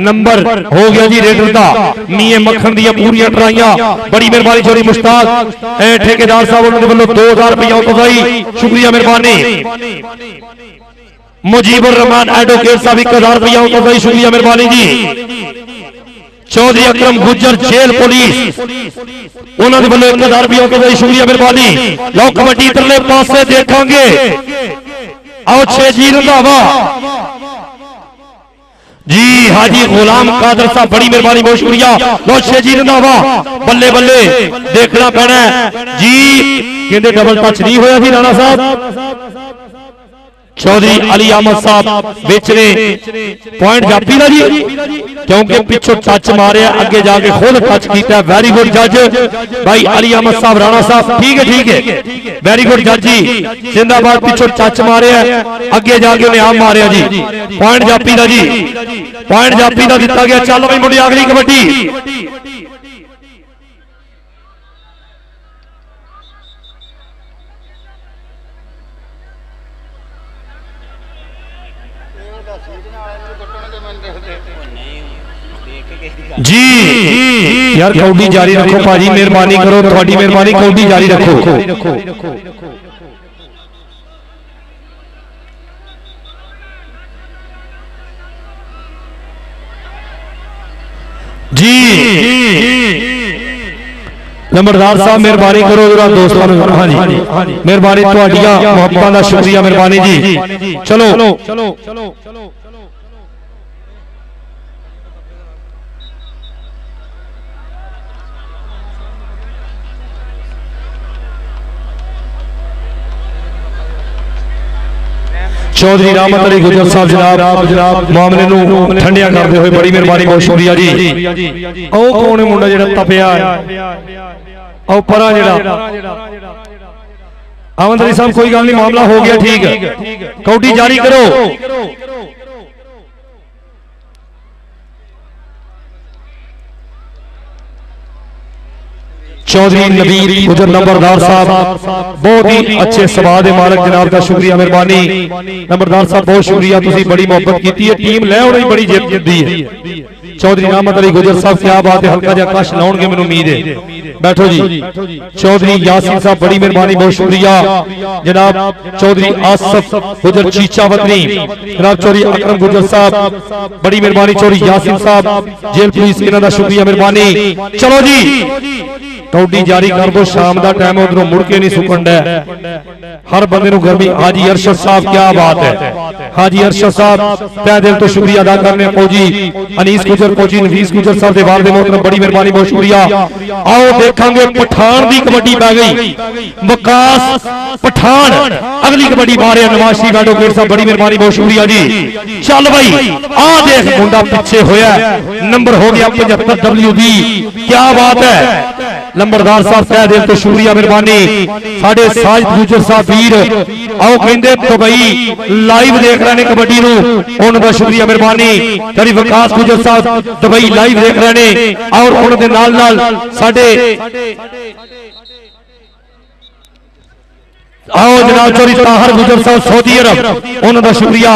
नंबर हो गया जी रेडर दा। मीए मक्खन दी पूरी ट्राइयां, बड़ी मेहरबानी चौधरी मुश्ताक ठेकेदार साहब, उन्होंने वालों 2000 रुपया उठाई, शुक्रिया मेहरबानी। मुजीबुर रहमान एडवोकेट साहब 1000 रुपया उठाई, शुक्रिया मेहरबानी जी। चौधरी अकरम गुजर जेल पुलिस, उन्होंने वालों 1000 रुपया उठाई, शुक्रिया मेहरबानी। लो कबड्डी इधरले पासे देखांगे, आओ 6 जी रंधावा जी। हाजी गुलाम कादर साहब बड़ी मेहरबानी, बहुत शुक्रिया। लो 6 जी रंधावा, बल्ले बल्ले देखना पैना जी। कहते डबल टच नहीं होया जी राणा साहब। चौधरी अली अहमद साहब बेचने पॉइंट जाफी का जी, क्योंकि पिछों टच मारे अगे जाके खुद टच किया। वेरी गुड जज भाई अली अहमद साहब राणा साहब, ठीक है वेरी गुड जज जी जिंदाबाद। पिछों टच मारे अगे जाके उन्हें आप मारे जी। पॉइंट जाफी का जी, पॉइंट जाफी का दिता गया। चल भाई मुंडे अगली कबड्डी। जी यार कौडी जारी रखो भाजी, मेहरबानी करो, थोड़ी मेहरबानी, कौडी जारी रखो। जी नंबरदार साहब मेहरबानी करो जरा दोस्तों। हाँ जी मेहरबानी, थोड़िया मोहब्बत का शुक्रिया, मेहरबानी जी। चलो चौधरी रहमत अली गुजर साहब जनाब मामले नूं ठंडिया करते हुए बड़ी मेहरबानी, बहुत शुक्रिया जी। ओ कौन है मुंडा जिहड़ा तपिया ओ परा जिहड़ा अमन अली साहब, कोई गल नहीं, मामला हो गया ठीक है। कौडी जारी करो। चौधरी नबीर गुजर नंबरदार साहब बहुत ही अच्छे सवाल के मालक जनाब का शुक्रिया, मेहरबानी नंबरदार साहब, बहुत शुक्रिया, तुसी बड़ी मोहब्बत की है। टीम लै होनी बड़ी जिद दी है। चौधरी रहमत अली गुजर साहब क्या बात है, हल्का जा कश लाउणगे मैनूं उम्मीद है। बैठो जी। चौधरी यासीन साहब बड़ी मेहरबानी, बहुत शुक्रिया जनाब। चौधरी आसफ गुजर चीचा वतनी जनाब, चौधरी अकरम गुजर साहब बड़ी मेहरबानी, चौधरी यासीन साहब जेल पुलिस इन्हां दा शुक्रिया, मेहरबानी। चलो जी कौडी जारी कर दो, शाम का टाइम है, उधरों मुड़ के नहीं सुकन डै हर बंदे नूं गर्मी। हाजी अरशद साहब क्या बात है, हाजी अरशद साहब तहे दिल तो शुक्रिया अदा करने। फौजी अनीस गुजर, फौजी नफीस गुजर साहब दे वालिद मोहतरम बड़ी मेहरबानी, बहुत शुक्रिया। आओ देखांगे पठान दी कबड्डी पै गई, वकास पठान अगली कबड्डी मारे नवाज शरीफ एडवोकेट साहब, बड़ी मेहरबानी, बहुत शुक्रिया जी। चल भाई आ देख मुंडा पीछे होया, नंबर हो गया 75 WB, क्या बात है नंबरदार साहब तहे दिल तो शुक्रिया, मेहरबानी। साडे साजिद गुजर साहब वीर आओ कहंदे तो भाई लाइव देख रहे ने कबड्डी नूं, उन्हां दा शुक्रिया, मेहरबानी। तेरी विकास गुजर साहब दुबई लाइव देख रहे ने और उन्हां दे नाल नाल साडे आओ जनाब चौधरी ताहर गुजर साहब सऊदी अरब, उन्हां दा शुक्रिया।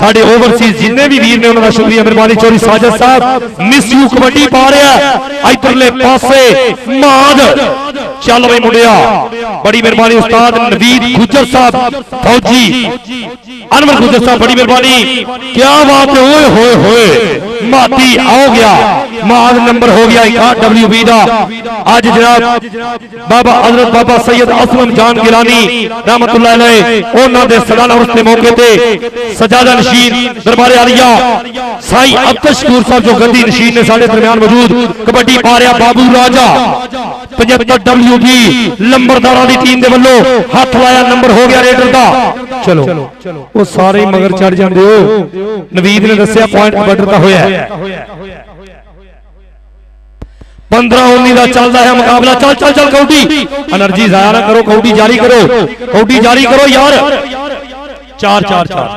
साडे ओवरसीज जिन्ने भी वीर ने उन्हां दा शुक्रिया, मेहरबानी। चौधरी साजिद साहब मिस यू कबड्डी पा रहा इधरले पासे माद। चल भाई मुंडिया बड़ी मेहरबानी। उस्ताद नवीद गुजर साहब फौजी अनवर गुजर साहब बड़ी मेहरबानी, क्या बात है। ओए होए होए माती आओ गया, माद नंबर हो गया 61 WB दा। आज जनाब बाबा हजरत बाबा सैयद असलम जान गिलानी रहमतुल्लाह अलैह उन्हां दे सालाना उर्स दे मौके ते सजादा नशीन दरबार आलिया साईं अब्दुल शकूर साहब जो गद्दी नशीन ने साडे दरमियान मौजूद कबड्डी पा रहा बाबू राजा 75 WB लंबरदारां दी टीम दे वल्लों हाथ लाया, नंबर हो गया रेडर दा। चलो वो सारे मगर चढ़ जांदे हो। नवीद ने दस्सिया पॉइंट बॉर्डर दा होया है 15-19 का चलता है मुकाबला। चल चल चल कौडी एनर्जी जाया ना करो, कौडी जारी करो, कौडी जारी करो यार। 4-4-4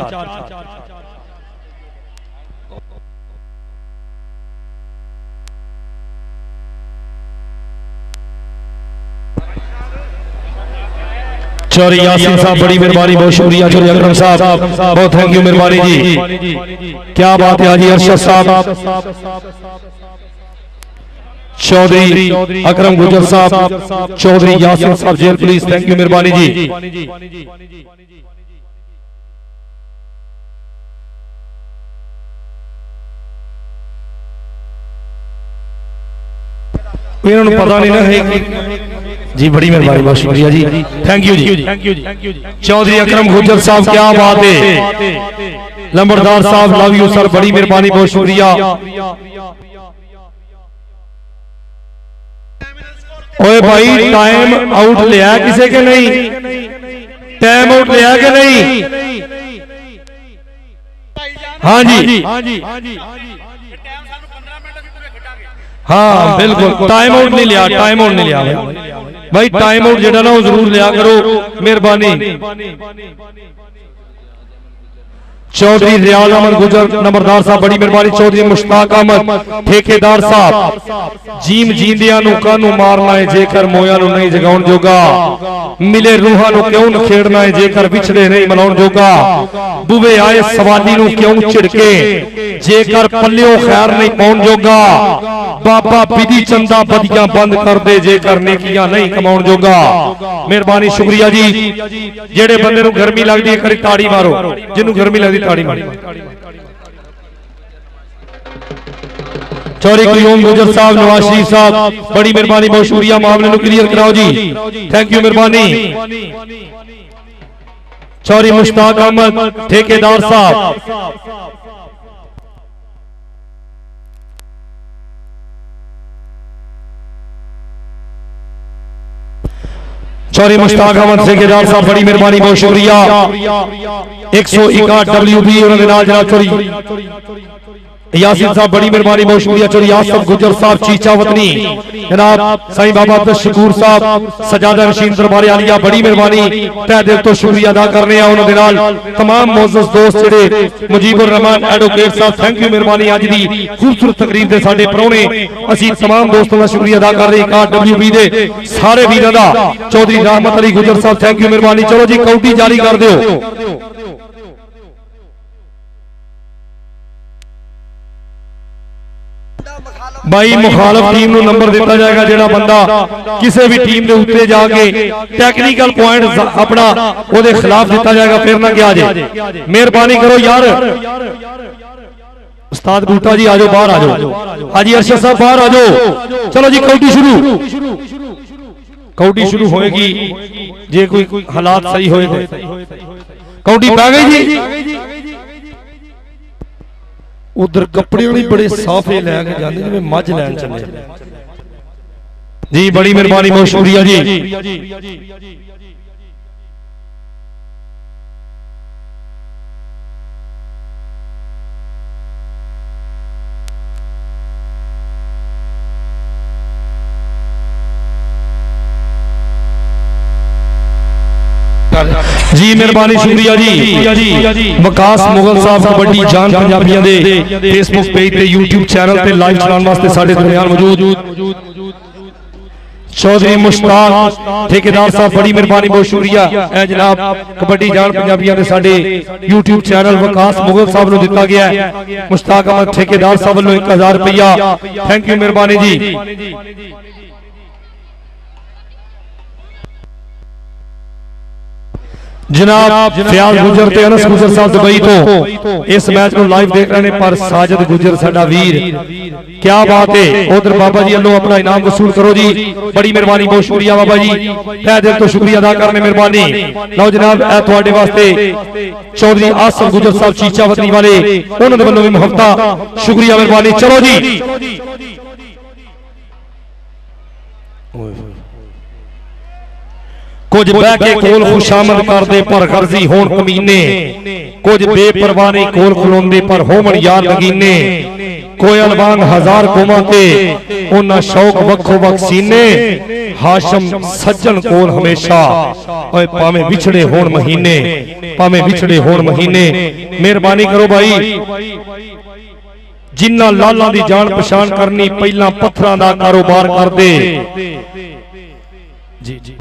चौधरी यासीन साहब बड़ी मेहरबानी, बहुत शुक्रिया। चौधरी अकरम साहब बहुत थैंक यू, मेहरबानी जी, क्या बात है। हाजी अरशद साहब, चौधरी अकरम गुजर साहब, चौधरी यासीन साहब जेल पुलिस, थैंक यू, मेहरबानी जी। इन्होंने पता नहीं ना है जी, बड़ी मेहरबानी, बहुत शुक्रिया जी, थैंक यू जी। चौधरी अकरम गुजर साहब क्या बात है। लंबरदार साहब लव यू सर, बड़ी मेहरबानी, बहुत शुक्रिया। ओए भाई टाइम आउट लिया किसी के नहीं, टाइम आउट लिया कि नहीं, हाँ जी हाँ बिल्कुल टाइम आउट नहीं लिया, टाइम आउट नहीं लिया भाई, टाइम आउट जेड़ा ना वो जरूर लिया करो, मेहरबानी। चौधरी रियाज अहमद गुजर नंबरदार साहब बड़ी मेहरबानी। चौधरी मुश्ताक अहमद ठेकेदार साहब जीम जींदियां नू कानू मारना है जेकर मोया नू नहीं जगाउण जोगा, मिले रूहां नू क्यों नखेड़ना है जेकर विछड़े नहीं मनाउण जोगा, बुवे आए सवाली नू क्यों झिड़के जेकर पल्लियों खैर नहीं पाउण जोगा, बाबा बिधी चंदा बदियां बंद कर दे जेकर नेकियां नहीं कमाउण जोगा। मेहरबानी शुक्रिया जी। जेड़े बंदे नू गर्मी लगदी है करी ताड़ी मारो, जिन्नू गर्मी लगदी ताड़ी मारो। चौधरी कयूम गुजर साहब नवाज शरीफ साहब बड़ी मेहरबानी, बहुत शुक्रिया, मामले नू क्लियर कराओ जी, थैंक यू मेहरबानी। चौधरी मुश्ताक अहमद ठेकेदार साहब चौधरी मुश्ताक अहमद ठेकेदार साहब बड़ी मेहरबानी, बहुत शुक्रिया। 161 WB उन्होंने नाल जनाब चौधरी यासीन साहब बड़ी मेहरबानी, बहुत शुक्रिया। चौधरी आसफ गुजर साहब चीचा वतनी जनाब साईं बाबा अब्दुल शकूर साहब सजादा नशीन दरबार आलिया बड़ी मेहरबानी, तह दिल तो शुक्रिया अदा करने उन्होंने नाल तमाम मोअज़्ज़ज़ दोस्त जेडे मुजीबुर रहमान एडवोकेट साहब थैंक यू मेहरबानी। अज दी खूबसूरत तकरीर दे साडे परौणे असी तमाम दोस्तों का शुक्रिया अदा कर रहे 61 WB दे सारे वीरां दा। चौधरी रहमत अली गुजर साहब थैंक यू मेहरबानी। चलो जी काउंटी जारी कर दिओ। भाई मुखालफ टीम नू नंबर दिता जाएगा, जेड़ा बंदा किसी भी टीम के उत्ते जाके टेक्निकल पॉइंट अपना ओदे खिलाफ दिता जाएगा, फिर ना क्या जाए। मेहरबानी करो यार, उस्ताद बूटा जी आजो बाहर आजो, हाजी अरशद साहब बाहर आजो। चलो जी काउंटी शुरू, काउंटी शुरू होएगी जे कोई हालात सही होए तो काउंटी पै गई जी। उधर कपड़े भी बड़े साफे लैके जाते जिवें मझ लैन चले जी, बड़ी मेहरबानी, बहुत शुक्रिया जी। जी मेहरबानी शुक्रिया जी। वकास मुगल साहब कबड्डी जान पंजाबियों के फेसबुक पेज पे यूट्यूब चैनल पे लाइव चलाने वास्ते साडे दरमियान मौजूद चौधरी मुश्ताक ठेकेदार साहब बड़ी मेहरबानी, बहुत शुक्रिया। ए जनाब कबड्डी जान पंजाबियों के साडे यूट्यूब चैनल वकास मुगल साहब नूं दिता गया है मुश्ताक अहमद ठेकेदार साहब वालों 1000 रुपया, थैंक यू मेहरबानी जी। जनाब फयाज गुजर ते अनस गुजर साहब दुबई तो इस मैच को लाइव देख रहे हैं, पर साजिद गुजर साडा वीर क्या बात है। उधर बाबा जी अल्लों अपना इनाम वसूल करो जी, बड़ी मेहरबानी, बहुत शुक्रिया बाबा जी, तहे दिल तो शुक्रिया अदा करने मेहरबानी। लो जनाब ए तुहाडे वास्ते चौधरी आसफ गुजर साहब चीचा वतनी वाले उन्हां दे वल्लों भी मुहब्बत शुक्रिया मेहरबानी। चलो जी कुछ बह के कोल खुशामद करदे पर गर्जी होण कमीने, कुछ बेपरवाही कोल खलोंदे पर होवन यार लगीने, कोयल वांग हजार कोमा ते उन्ना शौक वक्खो वक सीने, हाशम सज्जन कोल हमेशा ओए पावे बिछड़े होण महीने, पावे बिछड़े होण महीने। मेहरबानी करो भाई, जिन्ना लालां दी जान पछाण करनी पहला पत्थरां दा कारोबार कर दे जी जी।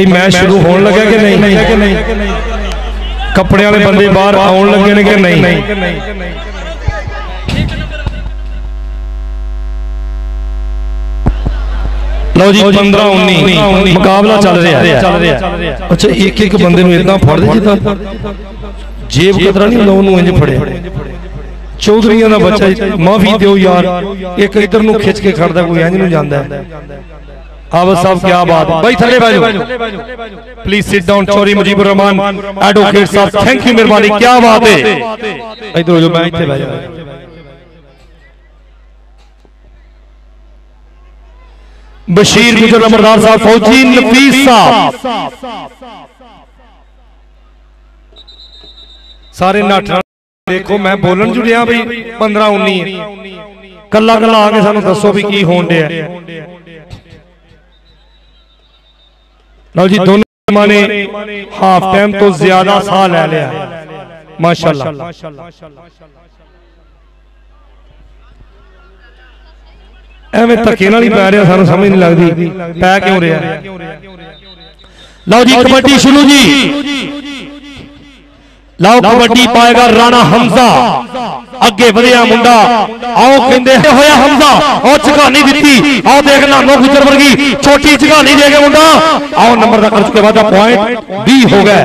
भाई मैच शुरू होने लगा कि नहीं? कपड़े वाले बंदे बाहर आने लगे ने कि नहीं? लो जी 15-19 मुकाबला चल रहा है। अच्छा एक एक बंदे नूं इदां फड़ दे जिद्दां जेब कतरा नहीं होंदा ओनूं इंज फड़े। चौधरीਆਂ ਦਾ ਬੱਚਾ माफी दिओ यार, एक इधर नूं खिच के खड़दा कोई इंज नूं जांदा है। आवाज साहब क्या बात है भाई, थले बैठो please sit down. Chaudhary Mujibur Rahman advocate साहब, थैंक यू, मेहरबानी, क्या बात है। इधर हो जाओ, मैं इत्थे बैठ जाऊं। बशीर गुजर अमरदार साहब, फौजी नफीस साहब, सारे नाठा देखो। मैं बोलन जुड़िया भाई 15-19 कला कला आके सानू दसो भी की होण दिया। लो जी दोनों ने हाफ टाइम तो ज्यादा साह ले लिया माशाल्लाह। एवें धक्के नाल ही पै रहा, सानू समझ नहीं लगती पै क्यों रहा। लो जी कबड्डी शुरू जी, लाओ कबड्डी पाएगा राणा हमजा, अगे बढ़िया मुंडा। आओ कहंदे होया हमजा, और झगानी दी। आओ देखना नो गुजर वर्गी छोटी झगानी दे गए मुंडा। आओ नंबर का कर चुके बाद पॉइंट 20 हो गए।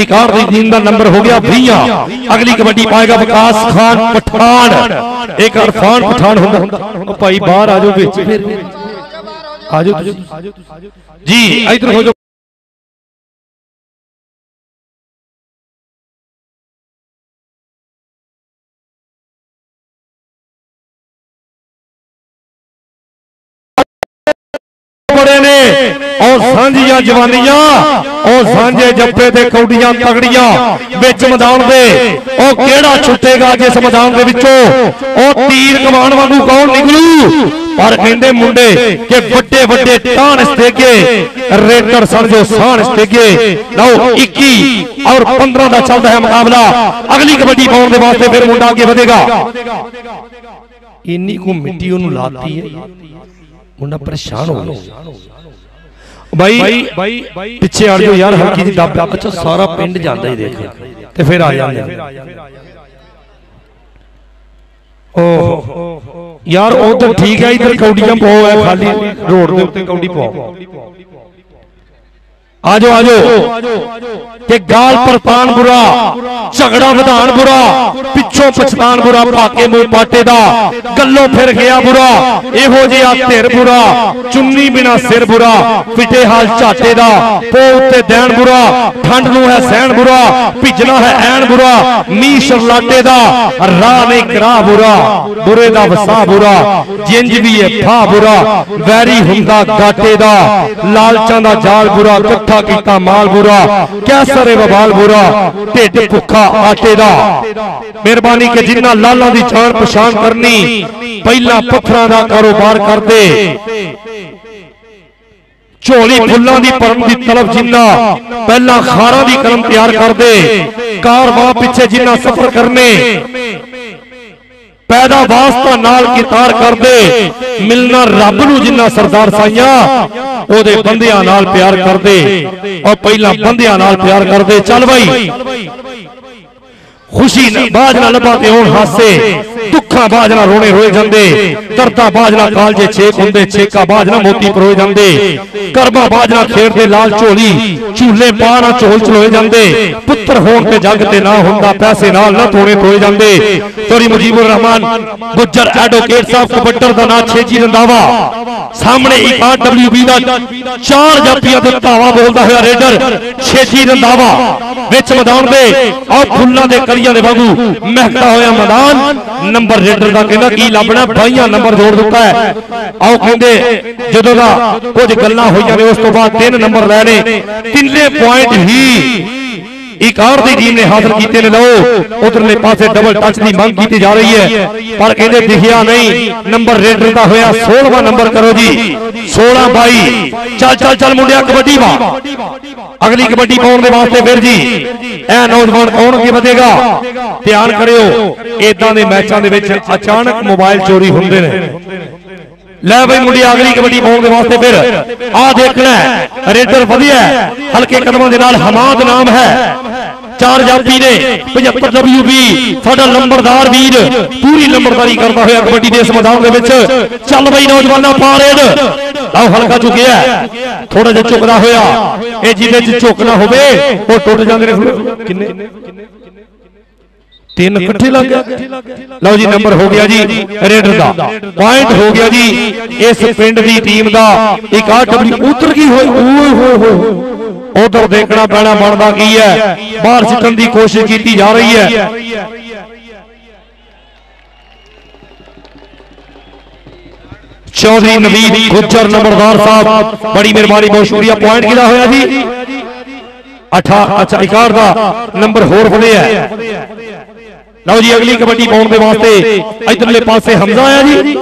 एक और दिन का नंबर हो गया 20। अगली कबड्डी पाएगा विकास खान पठान, एक अरफान पठान होंदा। भाई बाहर आ जाओ, बिच आ जाओ जी, इधर हो जाओ। ने और सांझियां जवानियां और सांझे जप्पे ते कौडियां तगड़ियां विच मैदान दे। ओ केड़ा छुटेगा जिस मैदान दे विचों? ओ तीर कमान वांगू कौन निकलू? पर कहंदे मुंडे के बड़े बड़े टाण इस्तेगे रेटर सन जो सान इस्तेगे। लो 21 और 15 का चलता है मुकाबला। अगली कबड्डी पाउण दे वास्ते फिर मुंडा आगे बढ़ेगा। इन्नी को मिट्टी ओनू लाती है, मुंडा परेशान हो गया। भाई पिछे आ जाओ यार, हल्की जी दब। अच्छा सारा पिंड जाता ही देख ते फिर आ जाते यार। उधर ठीक है, इधर कौडियां पाओ है, खाली रोड के उत्ते कौडी पाओ। आजो आजो के गाल पर तान बुरा, झगड़ा विधान बुरा, पिछों पछतान बुरा, पाके मुंह पाटे दा गल्लों फिर गया बुरा। एहो जिहा धिर बुरा, चुन्नी बिना सिर बुरा, पिटे हाल झाटे दा पो उत्ते दैन बुरा। ठंड नूं है सहन बुरा, भिजना है ऐन बुरा। मीह शरलाटे दा राह नहीं करा बुरा, बुरे दा वसा बुरा, जिंज भी है फा बुरा। वैरी हुंदा गाटे दा, लालचां दा जाल बुरा, कीता माल बुरा, कैसर है बबाल बुरा, ढिड भुखा आटे दा। मेहरबानी के जिन्ना लाला दी जान पछाण करनी, पहला पत्थरां दा कारोबार करदे, झोली फुल्लां दी परम दी तलब जिन्ना पहला खारा दी कलम तैयार करदे। कारवां पिछे जिन्ना सफर करने, पैदा वास्ता नाल कितार कर दे। मिलना रब नूं जिन्ना सरदार साइयां ओदे बंदियां नाल प्यार कर दे, और पहला बंदियां नाल प्यार कर दे। चल भाई खुशी बाज ना लभा ते होण हासे, दुखा बाज ना रोने रोए जांदे, दर्दा बाज ना कालजे छेक हुंदे, छेका बाज ना मोती परोए जांदे, करमा बाज ना खेड़दे लाल झोली, झूले पा ना झोल चलोए जांदे। पुत्र होण ते जग ते ना हुंदा, पैसे नाल ना तोड़े तोए जांदे। चौधरी मुजीबुर रहमान गुज्जर एडवोकेट साहब कबड्डर दा नाम छेजी रंधावा, सामने 61WB दा 4 जाफियां ते धावा बोलदा होया रेडर छेजी रंधावा। विच मैदान दे और फुल्लां दे कलियां दे वांगू महकदा होया मैदान। नंबर रेडर दा कहंदा की लभना, 22 नंबर जोड़ दिता है। आओ कहंदे जदों दा कुछ गल्लां होईयां ने उस तो बाद 3 नंबर लैने, 3 पॉइंट ही एक और दी टीम ने हासिल कीते ने। लो उधरले पासे डबल टच की मांग की जा रही है, पर कहंदे दिखिया नहीं। नंबर रेडर दा होया 16वां नंबर। करो जी 16-22। चल चल चल मुंडिया कबड्डी वा, अगली कबड्डी पाउण दे वास्ते फिर जी ए नौजवान कौन अगे वधेगा। ध्यान करियो, इदां दे मैचां दे विच अचानक मोबाइल चोरी हुंदे ने, लै बई मुंडे अगली कबड्डी पाने वास्ते फिर आ देखना रेडर वधिया हल्के कदमों के नाल हमाद नाम है 4 जाफी ने 75 WB साडा नंबरदार वीर पूरी नंबरदारी करता हुआ कबड्डी के इस मैदान दे विच चल बई नौजवानों पा रेड आओ हल्का झुकिया थोड़ा जिहा झुकदा होया ए जिहदे च झुकना होवे वो टुट जांदे ने किन्ने 3 इकट्ठे लग गया लो जी नंबर हो गया जी रेडर का पॉइंट हो गया जी इस पिंड की टीम का एक डब्ल्यू उतर गई हो उधर देखना पैना बनता की है बाहर सिटन की कोशिश की जा रही है चौधरी नवीद गुज्जर नंबरदार साहब बड़ी मेहरबानी बहुत शुक्रिया पॉइंट किया होया जी 18 61 का नंबर होर बने है लो जी अगली कबड्डी पाने के वास्ते इधरले पासे हमजा आया जी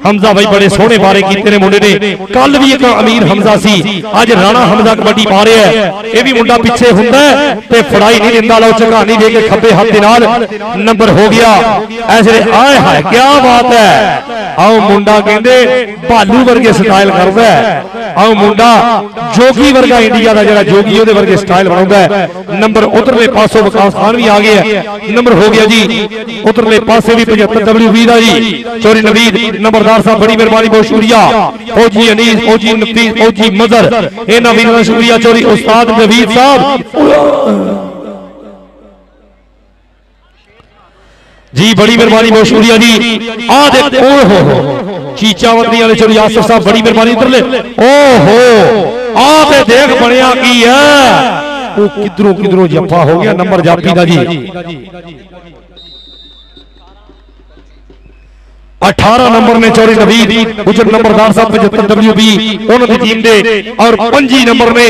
हमजा भाई बड़े सोहने बारे कीते ने मुंडे ने कल भी एक अमीर हमजा सी अज राणा हमजा कबड्डी पा रहा है ये भी मुंडा पिछे हुंदा है ते फड़ाई नहीं दिंदा लो झकानी दे के खब्बे हाथ दे नाल नंबर हो गया ऐसे आए हाय क्या बात है आओ मुंडा कहंदे भालू वर्गे स्टाइल करदा है आओ मुंडा जोगी वर्गा इंडिया का जरा जोगी ओदे वर्गे स्टाइल बनाउंदा है नंबर उधरले पासों विकास खान भी आ गया नंबर हो गया जी उधरले पासे भी 75 WB दा जी चौधरी नवीद नंबरदार साहब बड़ी मेहरबानी बहुत शुक्रिया फौजी अनीस फौजी नफीस फौजी मजर इन्हां वीरां दा शुक्रिया चौधरी उस्ताद नवीद साहब जी बड़ी मेहरबानी बहुत शुक्रिया जी आ देख ओ हो चीचा वतनी वाले चौधरी आसिफ साहब बड़ी मेहरबानी इधरले ओ हो आ ते देख बनया की है वो किधरों किधरों जफा हो गया नंबर जाफी दा जी 18 नंबर ने चौधरी नवीद गुजर नंबरदार साहब 75 WB उन्होंने टीम दे और 25 नंबर ने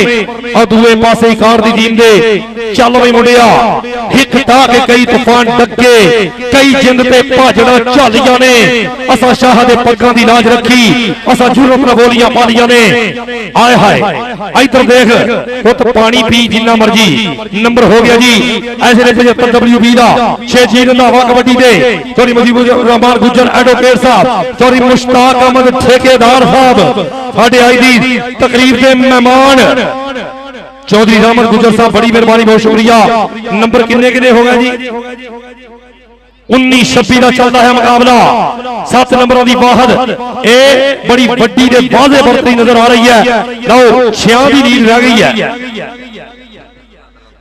और दूसरे पासे कार दी टीम दे चल भाई मुंडिया हिक ता के कई तूफान डगे कई जिंद ते भाजड़ा झालियां ने असा शाह दे पग्गां दी लाज रखी असा जुर्म ना गोलियां पालियां ने आए हाय इधर देख पुत पानी पी जिन्ना मर्जी नंबर हो गया जी ऐसे ने 75 WB दा 6 जी रंधावा कबड्डी दे चौधरी मुजीबुर रहमान गुजर एडवोकेट साहब चौधरी मुश्ताक अहमद ठेकेदार साहब साडे आई दी तकरीर के मेहमान चौधरी रहमत गुजर साहब बड़ी मेहरबानी बहुत शुक्रिया नंबर किन्ने किन्ने हो गए जी 19-26 का चलता है मुकाबला 7 नंबरों की बाहर ए बड़ी बड़ी दे वाजे बढ़ती नजर आ रही है लो 6 की लीड रह गई है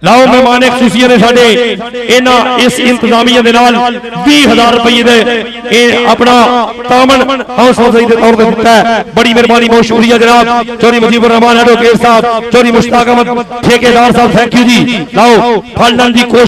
लाओ मेहमान खुशियां ने साडे इन्हां इस इंतजामिया दे नाल 20,000 रुपये दे अपना तामन हौसला दे तौर पे दिता है बड़ी मेहरबानी बहुत शुक्रिया जनाब चौधरी मुजीबुर रहमान एडवोकेट साहब चौधरी मुश्ताक अहमद ठेकेदार साहब थैंक यू जी लाओ फलन की कोशिश